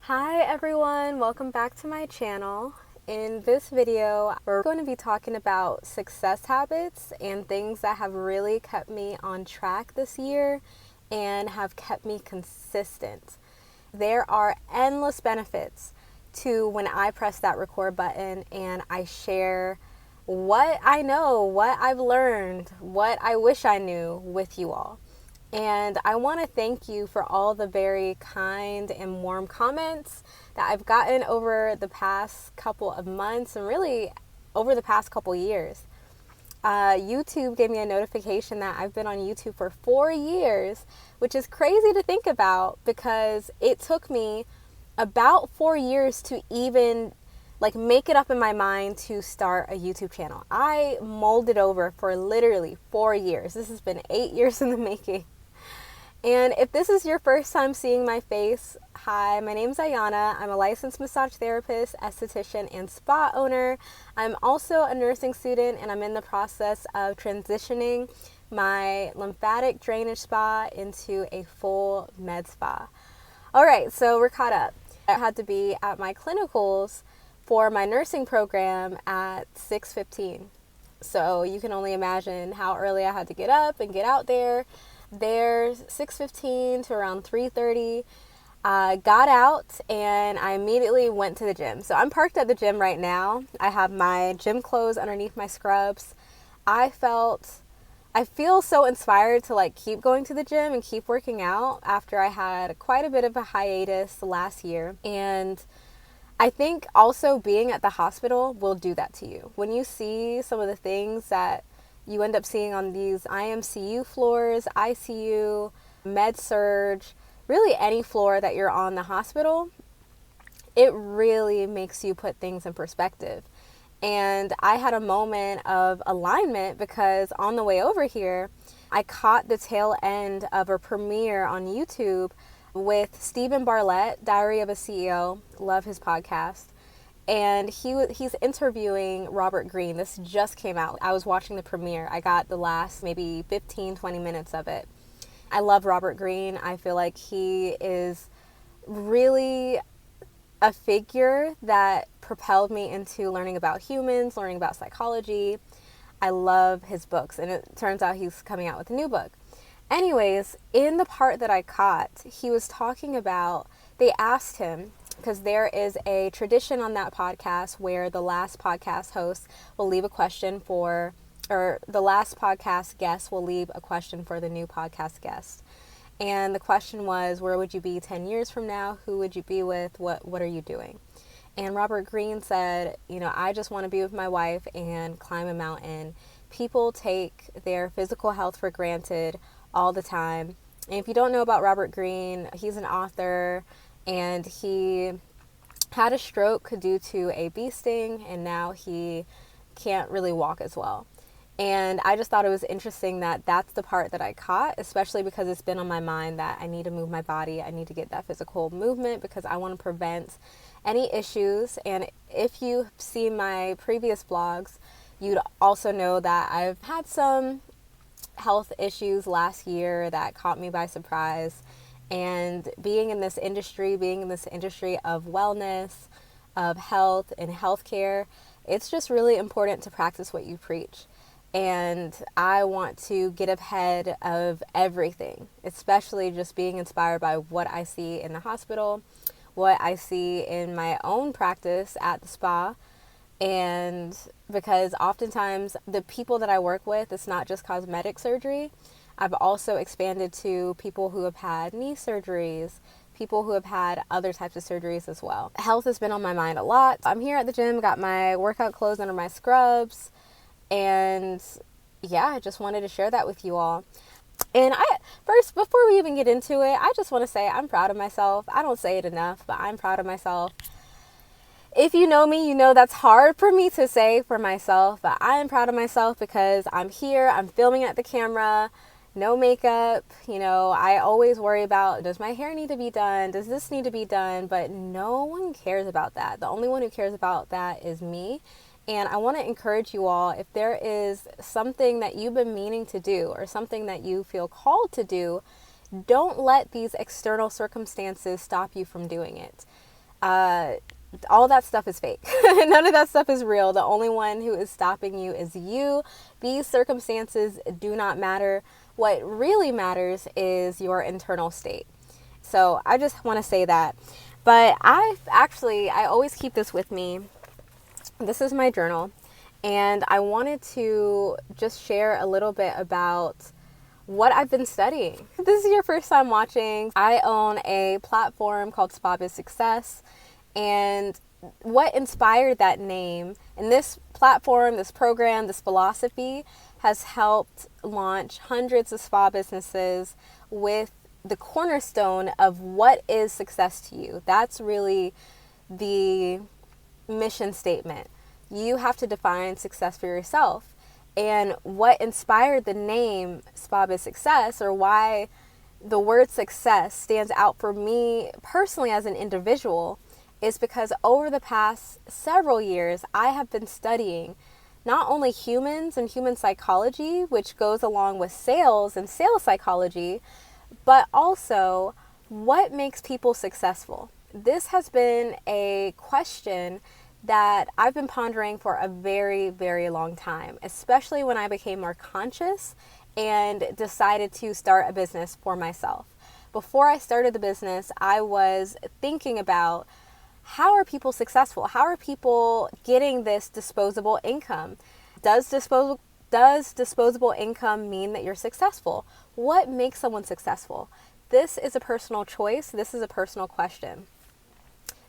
Hi everyone, welcome back to my channel. In this video, we're going to be talking about success habits and things that have really kept me on track this year and have kept me consistent. There are endless benefits to when I press that record button and I share what I know, what I've learned, what I wish I knew with you all. And I want to thank you for all the very kind and warm comments that I've gotten over the past couple of months and really over the past couple years. YouTube gave me a notification that I've been on YouTube for 4 years, which is crazy to think about because it took me about 4 years to even make it up in my mind to start a YouTube channel. I molded over for literally 4 years. This has been 8 years in the making. And if this is your first time seeing my face, hi, my name's Ayana. I'm a licensed massage therapist, esthetician, and spa owner. I'm also a nursing student, and I'm in the process of transitioning my lymphatic drainage spa into a full med spa. All right, so we're caught up. I had to be at my clinicals for my nursing program at 6:15. So you can only imagine how early I had to get up and get out there. There's 6:15 to around 3:30. Got out and I immediately went to the gym. So I'm parked at the gym right now. I have my gym clothes underneath my scrubs. I feel so inspired to keep going to the gym and keep working out after I had quite a bit of a hiatus last year. And I think also being at the hospital will do that to you. When you see some of the things that you end up seeing on these IMCU floors, ICU, med surge, really any floor that you're on the hospital, it really makes you put things in perspective. And I had a moment of alignment because on the way over here, I caught the tail end of a premiere on YouTube with Stephen Bartlett, Diary of a CEO. Love his podcast. And he's interviewing Robert Greene. This just came out. I was watching the premiere. I got the last maybe 15-20 minutes of it. I love Robert Greene. I feel like he is really a figure that propelled me into learning about humans, learning about psychology. I love his books, and it turns out he's coming out with a new book. Anyways, in the part that I caught, he was talking about, they asked him, because there is a tradition on that podcast where the last podcast host will leave a question for, or the last podcast guest will leave a question for the new podcast guest. And the question was, where would you be 10 years from now? Who would you be with? What are you doing? And Robert Greene said, I just want to be with my wife and climb a mountain. People take their physical health for granted all the time. And if you don't know about Robert Greene, he's an author. And he had a stroke due to a bee sting, and now he can't really walk as well. And I just thought it was interesting that that's the part that I caught, especially because it's been on my mind that I need to move my body. I need to get that physical movement because I want to prevent any issues. And if you see my previous vlogs, you'd also know that I've had some health issues last year that caught me by surprise. And being in this industry of wellness, of health and healthcare, it's just really important to practice what you preach. And I want to get ahead of everything, especially just being inspired by what I see in the hospital, what I see in my own practice at the spa. And because oftentimes the people that I work with, it's not just cosmetic surgery. I've also expanded to people who have had knee surgeries, people who have had other types of surgeries as well. Health has been on my mind a lot. I'm here at the gym, got my workout clothes under my scrubs, and yeah, I just wanted to share that with you all. And first, before we even get into it, I just want to say I'm proud of myself. I don't say it enough, but I'm proud of myself. If you know me, you know that's hard for me to say for myself, but I am proud of myself because I'm here, I'm filming at the camera, no makeup. I always worry about, does my hair need to be done? Does this need to be done? But no one cares about that. The only one who cares about that is me. And I want to encourage you all, if there is something that you've been meaning to do or something that you feel called to do, don't let these external circumstances stop you from doing it. all that stuff is fake. None of that stuff is real. The only one who is stopping you is you. These circumstances do not matter. What really matters is your internal state. So I just want to say that. But I always keep this with me. This is my journal. And I wanted to just share a little bit about what I've been studying. If this is your first time watching, I own a platform called SpaBizSuccess. And what inspired that name, and this platform, this program, this philosophy has helped launch hundreds of spa businesses with the cornerstone of what is success to you. That's really the mission statement. You have to define success for yourself. And what inspired the name SpaBizSuccess, or why the word success stands out for me personally as an individual, is because over the past several years, I have been studying not only humans and human psychology, which goes along with sales and sales psychology, but also what makes people successful. This has been a question that I've been pondering for a very, very long time, especially when I became more conscious and decided to start a business for myself. Before I started the business, I was thinking about, how are people successful? How are people getting this disposable income? Does disposable income mean that you're successful? What makes someone successful? This is a personal choice. This is a personal question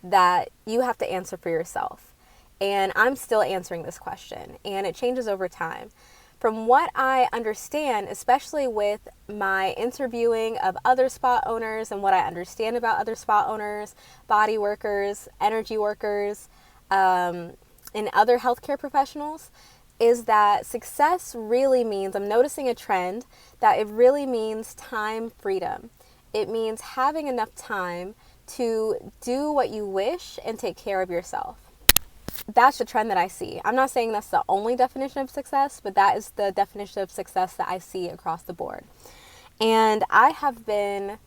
that you have to answer for yourself. And I'm still answering this question, and it changes over time. From what I understand, especially with my interviewing of other spa owners and what I understand about other spa owners, body workers, energy workers, and other healthcare professionals, is that success really means, I'm noticing a trend, that it really means time freedom. It means having enough time to do what you wish and take care of yourself. That's the trend that I see. I'm not saying that's the only definition of success, but that is the definition of success that I see across the board. And I have been,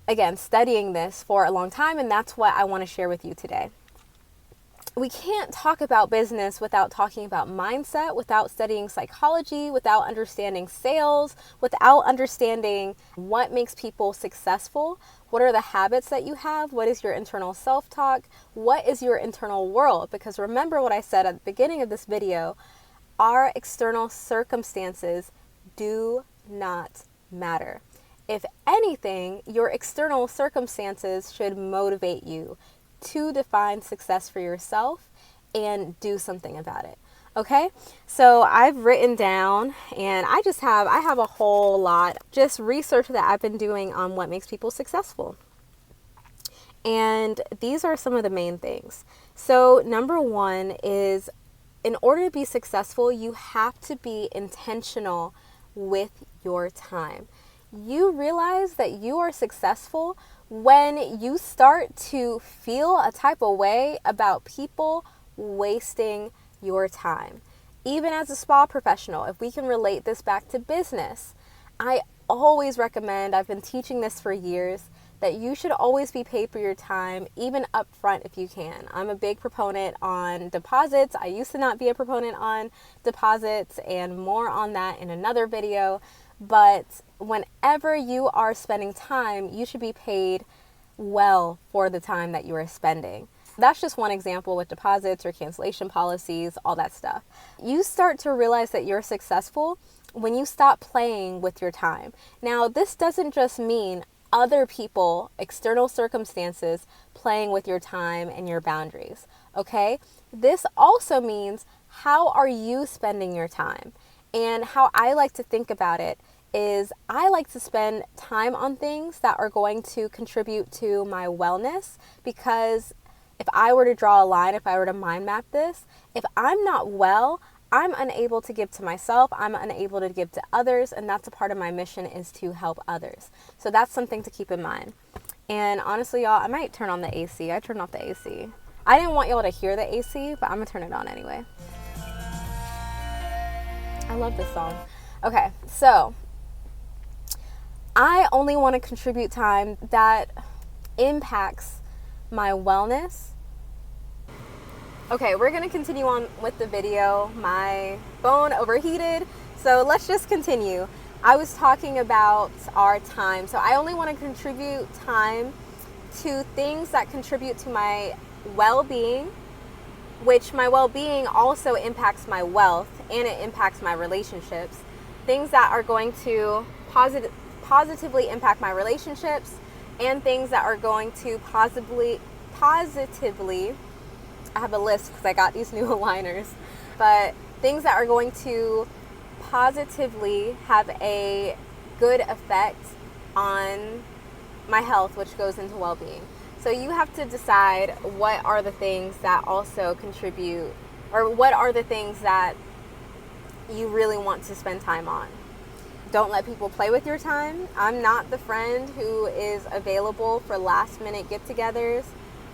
again, studying this for a long time, and that's what I want to share with you today. We can't talk about business without talking about mindset, without studying psychology, without understanding sales, without understanding what makes people successful. What are the habits that you have? What is your internal self-talk? What is your internal world? Because remember what I said at the beginning of this video, our external circumstances do not matter. If anything, your external circumstances should motivate you to define success for yourself and do something about it. Okay, so I've written down, and I have a whole lot just research that I've been doing on what makes people successful. And these are some of the main things. So number one is, in order to be successful, you have to be intentional with your time. You realize that you are successful when you start to feel a type of way about people wasting your time. Even as a spa professional, if we can relate this back to business, I always recommend, I've been teaching this for years, that you should always be paid for your time, even upfront if you can. I'm a big proponent on deposits. I used to not be a proponent on deposits, and more on that in another video. But whenever you are spending time, you should be paid well for the time that you are spending. That's just one example with deposits or cancellation policies, all that stuff. You start to realize that you're successful when you stop playing with your time. Now, this doesn't just mean other people, external circumstances, playing with your time and your boundaries, okay? This also means, how are you spending your time? And how I like to think about it is, I like to spend time on things that are going to contribute to my wellness, because if I were to draw a line, if I were to mind map this, if I'm not well, I'm unable to give to myself, I'm unable to give to others, and that's a part of my mission, is to help others. So that's something to keep in mind. And honestly, y'all, I might turn on the AC. I turned off the AC. I didn't want y'all to hear the AC, but I'm gonna turn it on anyway. I love this song. Okay, so I only want to contribute time that impacts my wellness. Okay, we're going to continue on with the video. My phone overheated, so let's just continue. I was talking about our time. So I only want to contribute time to things that contribute to my well-being, which my well-being also impacts my wealth and it impacts my relationships. Things that are going to positively impact my relationships, and things that are going to positively, I have a list because I got these new aligners, but things that are going to positively have a good effect on my health, which goes into well-being. So you have to decide what are the things that also contribute, or what are the things that you really want to spend time on. Don't let people play with your time. I'm not the friend who is available for last minute get-togethers.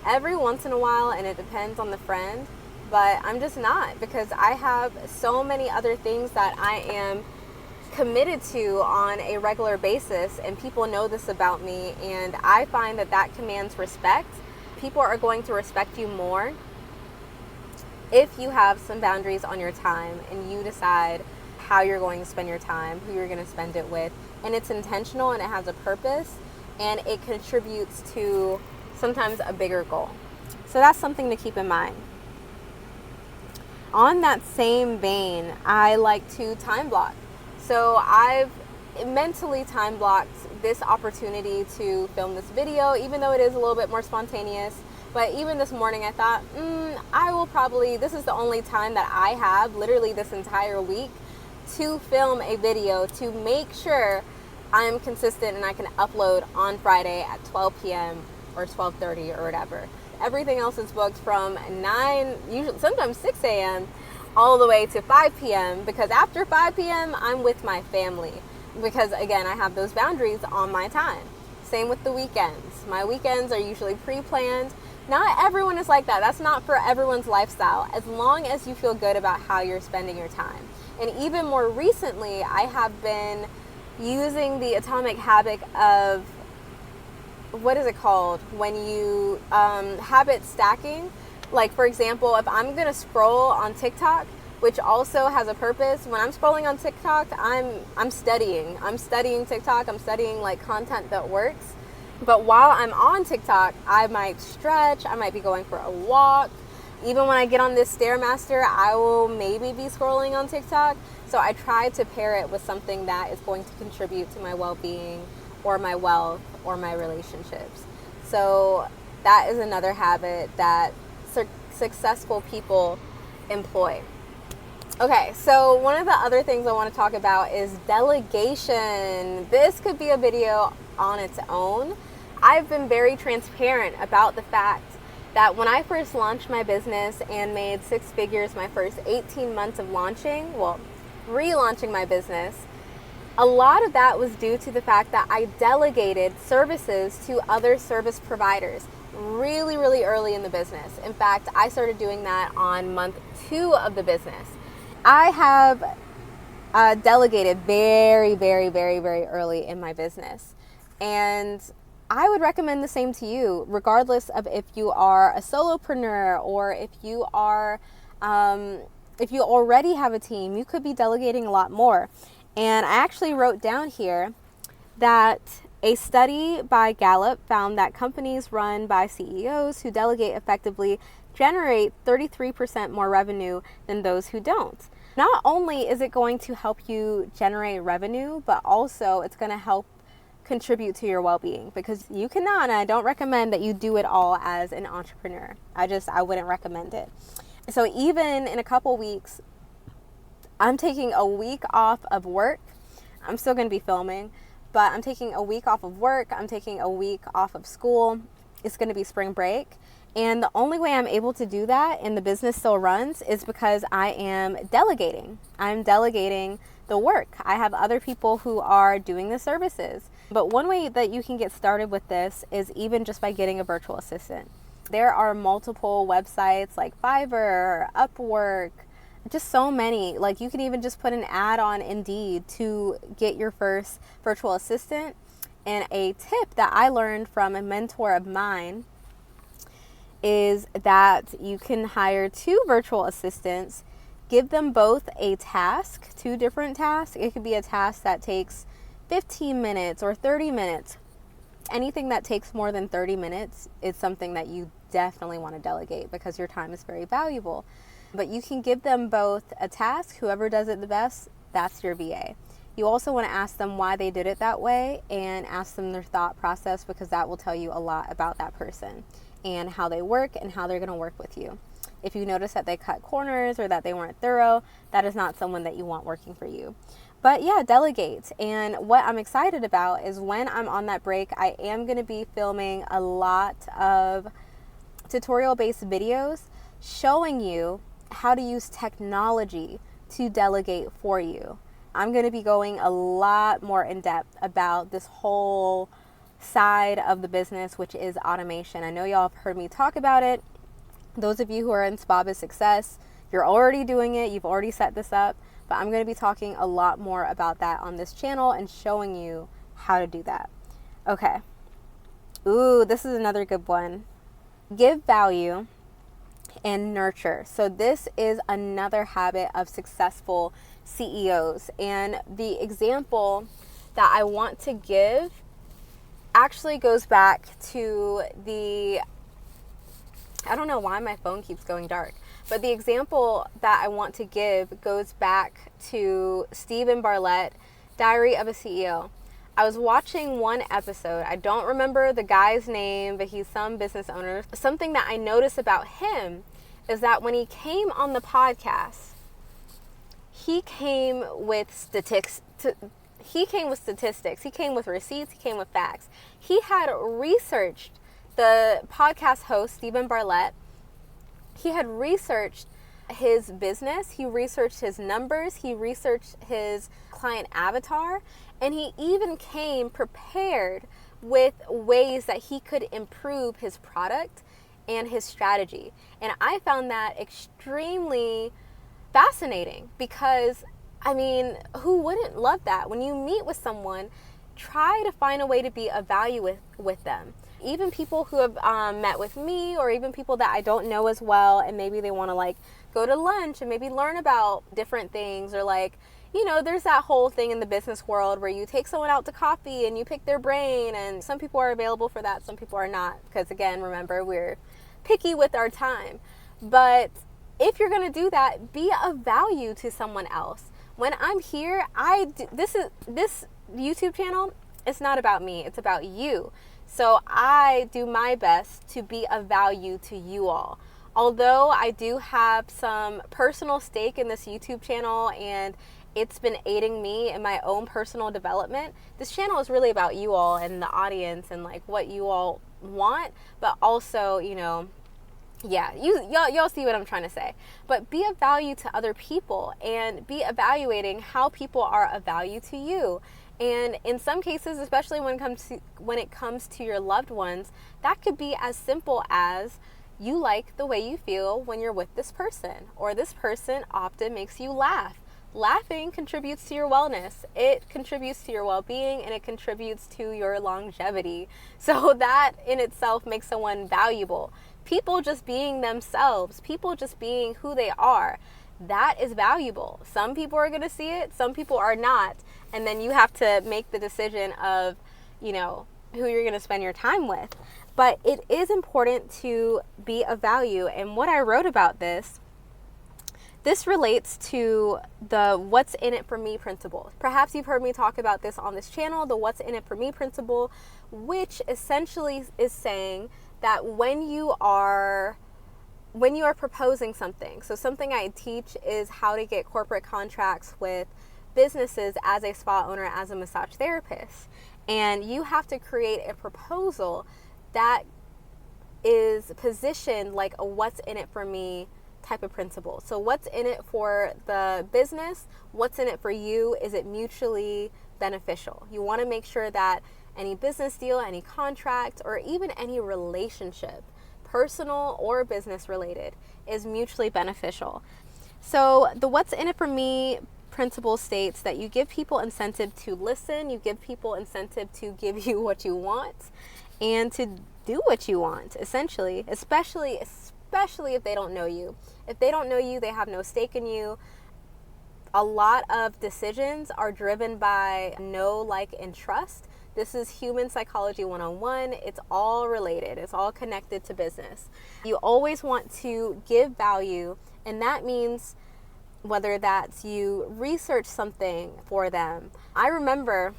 Every once in a while, and it depends on the friend, but I'm just not, because I have so many other things that I am committed to on a regular basis, and people know this about me, and I find that that commands respect. People are going to respect you more if you have some boundaries on your time and you decide how you're going to spend your time, who you're going to spend it with, and it's intentional and it has a purpose and it contributes to sometimes a bigger goal. So that's something to keep in mind. On that same vein, I like to time block. So I've mentally time blocked this opportunity to film this video, even though it is a little bit more spontaneous. But even this morning I thought, this is the only time that I have, literally this entire week, to film a video to make sure I'm consistent and I can upload on Friday at 12 p.m. or 12:30 or whatever. Everything else is booked from 9, usually sometimes 6 a.m. all the way to 5 p.m. because after 5 p.m. I'm with my family, because again, I have those boundaries on my time. Same with the weekends. My weekends are usually pre-planned. Not everyone is like that. That's not for everyone's lifestyle, as long as you feel good about how you're spending your time. And even more recently, I have been using the atomic habit of, what is it called? When you habit stacking. Like, for example, if I'm going to scroll on TikTok, which also has a purpose, when I'm scrolling on TikTok, I'm studying. I'm studying TikTok. I'm studying like content that works. But while I'm on TikTok, I might stretch. I might be going for a walk. Even when I get on this Stairmaster, I will maybe be scrolling on TikTok. So I try to pair it with something that is going to contribute to my well-being or my wealth or my relationships. So that is another habit that successful people employ. Okay, so one of the other things I want to talk about is delegation. This could be a video on its own. I've been very transparent about the fact that when I first launched my business and made 6 figures my first 18 months of relaunching my business, a lot of that was due to the fact that I delegated services to other service providers really, really early in the business. In fact, I started doing that on month 2 of the business. I have delegated very, very, very, very early in my business. And I would recommend the same to you, regardless of if you are a solopreneur or if you are, if you already have a team, you could be delegating a lot more. And I actually wrote down here that a study by Gallup found that companies run by CEOs who delegate effectively generate 33% more revenue than those who don't. Not only is it going to help you generate revenue, but also it's going to help contribute to your well-being, because you cannot, and I don't recommend that you do it all as an entrepreneur. I wouldn't recommend it. So even in a couple weeks, I'm taking a week off of work. I'm still going to be filming, but I'm taking a week off of work. I'm taking a week off of school. It's going to be spring break. And the only way I'm able to do that and the business still runs is because I am delegating. I'm delegating the work. I have other people who are doing the services. But one way that you can get started with this is even just by getting a virtual assistant. There are multiple websites like Fiverr, Upwork, just so many. Like, you can even just put an ad on Indeed to get your first virtual assistant. And a tip that I learned from a mentor of mine is that you can hire 2 virtual assistants, give them both a task, 2 different tasks. It could be a task that takes 15 minutes or 30 minutes. Anything that takes more than 30 minutes is something that you definitely want to delegate because your time is very valuable. But you can give them both a task. Whoever does it the best, that's your VA. You also want to ask them why they did it that way and ask them their thought process, because that will tell you a lot about that person and how they work and how they're going to work with you. If you notice that they cut corners or that they weren't thorough, that is not someone that you want working for you. But yeah, delegate. And what I'm excited about is when I'm on that break, I am going to be filming a lot of tutorial-based videos showing you how to use technology to delegate for you. I'm going to be going a lot more in depth about this whole side of the business, which is automation. I know y'all have heard me talk about it. Those of you who are in SpaBizSuccess, you're already doing it. You've already set this up. But I'm going to be talking a lot more about that on this channel and showing you how to do that. Okay. Ooh, this is another good one. Give value and nurture. So this is another habit of successful CEOs. And the example that I want to give actually goes back to I don't know why my phone keeps going dark, but the example that I want to give goes back to Stephen Bartlett, Diary of a CEO. I was watching one episode. I don't remember the guy's name, but he's some business owner. Something that I noticed about him is that when he came on the podcast, he came with statistics. He came with receipts, he came with facts. He had researched the podcast host, Stephen Bartlett. He had researched his business, he researched his numbers, he researched his client avatar, and he even came prepared with ways that he could improve his product and his strategy. And I found that extremely fascinating because, I mean, who wouldn't love that? When you meet with someone, try to find a way to be of value with them. Even people who have met with me, or even people that I don't know as well, and maybe they want to like go to lunch and maybe learn about different things, or like, you know, there's that whole thing in the business world where you take someone out to coffee and you pick their brain, and some people are available for that, some people are not, because again, remember, we're picky with our time. But if you're going to do that, be of value to someone else. When I'm here, this YouTube channel, it's not about me, it's about you. So I do my best to be of value to you all. Although I do have some personal stake in this YouTube channel and it's been aiding me in my own personal development, this channel is really about you all and the audience and like what you all want, but also, you know, yeah, y'all see what I'm trying to say. But be of value to other people and be evaluating how people are of value to you. And in some cases, especially when it comes to your loved ones, that could be as simple as you like the way you feel when you're with this person, or this person often makes you laugh. Laughing contributes to your wellness. It contributes to your well-being, and it contributes to your longevity. So that in itself makes someone valuable. People just being themselves, people just being who they are, that is valuable. Some people are going to see it, some people are not. And then you have to make the decision of, you know, who you're going to spend your time with. But it is important to be of value. And what I wrote about this relates to the what's in it for me principle. Perhaps you've heard me talk about this on this channel, the what's in it for me principle, which essentially is saying that when you are proposing something, so something I teach is how to get corporate contracts with businesses as a spa owner, as a massage therapist. And you have to create a proposal that is positioned like a what's in it for me type of principle. So what's in it for the business? What's in it for you? Is it mutually beneficial? You want to make sure that any business deal, any contract, or even any relationship, personal or business related, is mutually beneficial. So the what's in it for me principle states that you give people incentive to listen, you give people incentive to give you what you want, and to do what you want, essentially, especially if they don't know you. If they don't know you, they have no stake in you. A lot of decisions are driven by know, like, and trust. This is human psychology 101. It's all related. It's all connected to business. You always want to give value, and that means whether that's you research something for them. I remember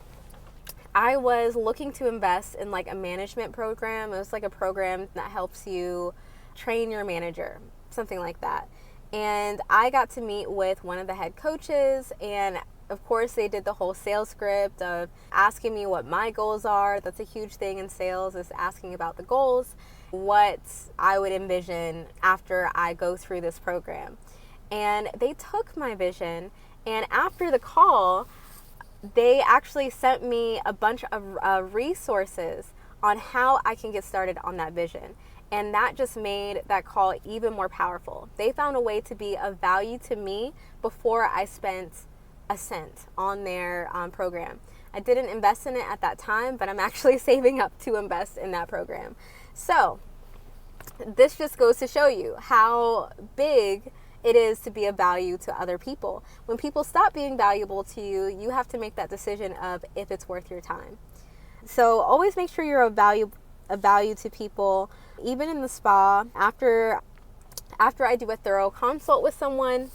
I was looking to invest in like a management program. It was like a program that helps you train your manager, something like that. And I got to meet with one of the head coaches, and of course they did the whole sales script of asking me what my goals are. That's a huge thing in sales, is asking about the goals, what I would envision after I go through this program. And they took my vision, and after the call, they actually sent me a bunch of resources on how I can get started on that vision. And that just made that call even more powerful. They found a way to be of value to me before I spent a cent on their program. I didn't invest in it at that time, but I'm actually saving up to invest in that program. So this just goes to show you how big it is to be of value to other people. When people stop being valuable to you, you have to make that decision of if it's worth your time. So always make sure you're of value to people. Even in the spa, after I do a thorough consult with someone,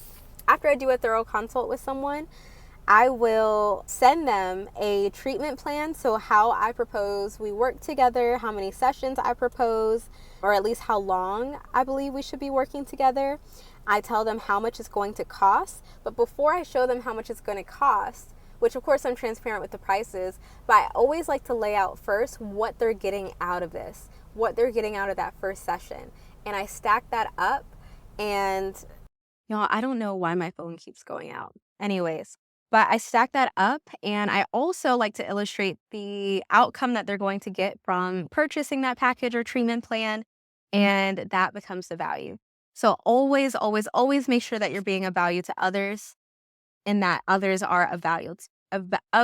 I will send them a treatment plan. So how I propose we work together, how many sessions I propose, or at least how long I believe we should be working together. I tell them how much it's going to cost. But before I show them how much it's going to cost, which of course I'm transparent with the prices, but I always like to lay out first what they're getting out of this, what they're getting out of that first session. And I stack that up, and y'all, I don't know why my phone keeps going out. Anyways, but I stack that up, and I also like to illustrate the outcome that they're going to get from purchasing that package or treatment plan, and that becomes the value. So always, always, always make sure that you're being of value to others, and that others are of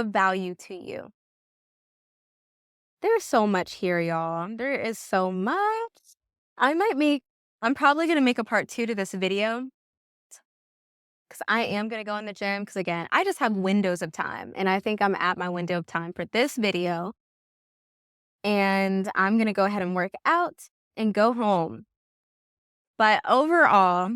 value to you. There's so much here, y'all. There is so much. I'm probably going to make a part 2 to this video, because I am going to go in the gym, because again, I just have windows of time, and I think I'm at my window of time for this video, and I'm going to go ahead and work out and go home. But overall,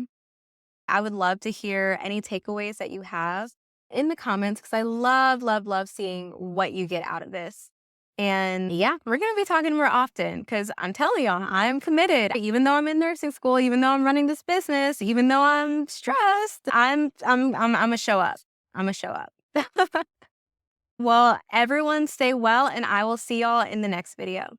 I would love to hear any takeaways that you have in the comments, because I love, love, love seeing what you get out of this. And yeah, we're going to be talking more often, because I'm telling y'all, I'm committed. Even though I'm in nursing school, even though I'm running this business, even though I'm stressed, I'm a show up. I'm a show up. Well, everyone stay well, and I will see y'all in the next video.